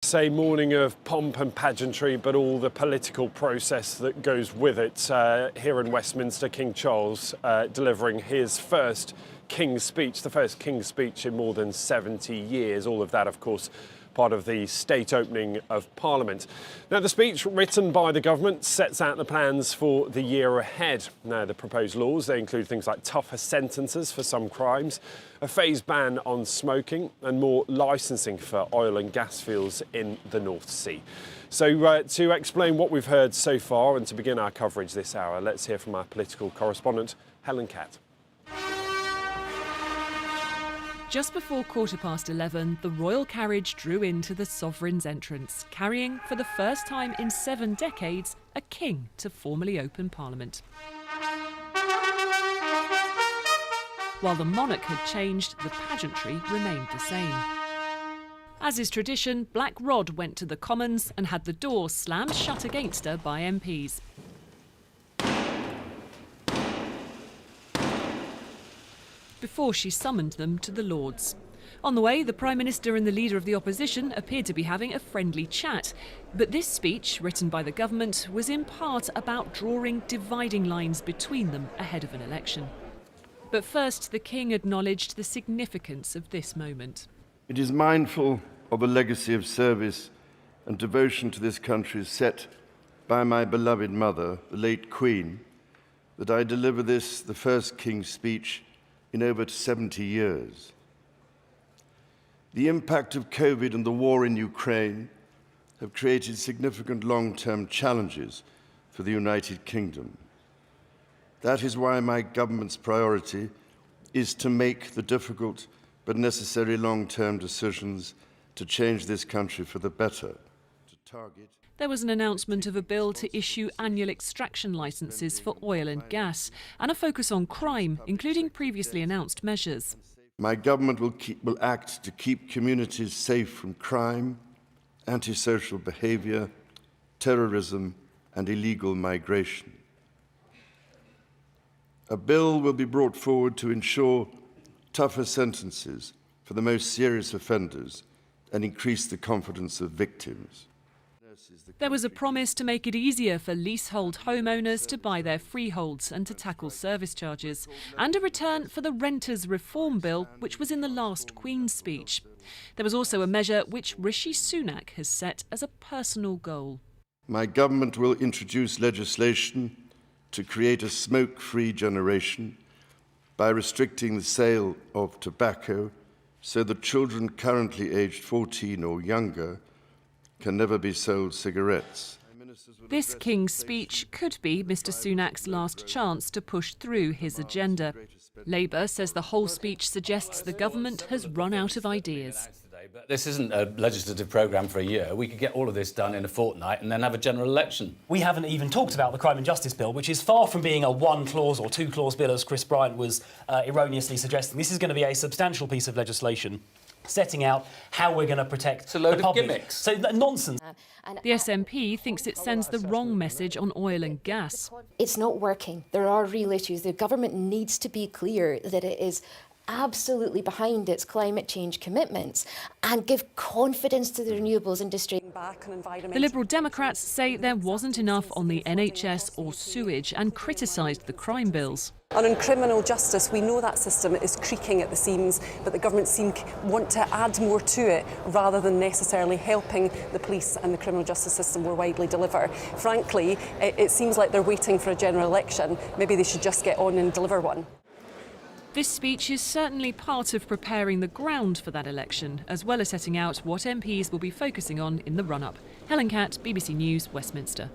It's a morning of pomp and pageantry, but all the political process that goes with it. Here in Westminster, King Charles delivering his first King's Speech, the first King's Speech in more than 70 years. All of that, of course, part of the state opening of Parliament. Now, the speech written by the government sets out the plans for the year ahead. Now, the proposed laws, they include things like tougher sentences for some crimes, a phased ban on smoking and more licensing for oil and gas fields in the North Sea. So to explain what we've heard so far and to begin our coverage this hour, let's hear from our political correspondent, Helen Catt. Just before 11:15, the royal carriage drew into the Sovereign's entrance, carrying, for the first time in 7 decades, a king to formally open Parliament. While the monarch had changed, the pageantry remained the same. As is tradition, Black Rod went to the Commons and had the door slammed shut against her by MPs. Before she summoned them to the Lords. On the way, the Prime Minister and the Leader of the Opposition appeared to be having a friendly chat. But this speech, written by the government, was in part about drawing dividing lines between them ahead of an election. But first, the King acknowledged the significance of this moment. It is mindful of a legacy of service and devotion to this country set by my beloved mother, the late Queen, that I deliver this, the first King's Speech, in over 70 years. The impact of COVID and the war in Ukraine have created significant long-term challenges for the United Kingdom. That is why my government's priority is to make the difficult but necessary long-term decisions to change this country for the better. There was an announcement of a bill to issue annual extraction licences for oil and gas and a focus on crime, including previously announced measures. My government will act to keep communities safe from crime, antisocial behaviour, terrorism and illegal migration. A bill will be brought forward to ensure tougher sentences for the most serious offenders and increase the confidence of victims. There was a promise to make it easier for leasehold homeowners to buy their freeholds and to tackle service charges, and a return for the Renters Reform Bill, which was in the last Queen's Speech. There was also a measure which Rishi Sunak has set as a personal goal. My government will introduce legislation to create a smoke-free generation by restricting the sale of tobacco so that children currently aged 14 or younger can never be sold cigarettes. This King's Speech could be Mr Sunak's last chance to push through his agenda. Labour says the whole speech suggests the government has run out of ideas. This isn't a legislative programme for a year. We could get all of this done in a fortnight and then have a general election. We haven't even talked about the Crime and Justice Bill, which is far from being a one-clause or two-clause bill, as Chris Bryant was erroneously suggesting. This is going to be a substantial piece of legislation setting out how we're going to protect the public. It's a load of gimmicks. So nonsense. The SNP thinks it sends the wrong message on oil and gas. It's not working. There are real issues. The government needs to be clear that it is absolutely behind its climate change commitments and give confidence to the renewables industry. The Liberal Democrats say there wasn't enough on the NHS or sewage and criticised the crime bills. And on criminal justice, we know that system is creaking at the seams, but the government want to add more to it rather than necessarily helping the police and the criminal justice system more widely deliver. Frankly, it seems like they're waiting for a general election. Maybe they should just get on and deliver one. This speech is certainly part of preparing the ground for that election, as well as setting out what MPs will be focusing on in the run-up. Helen Catt, BBC News, Westminster.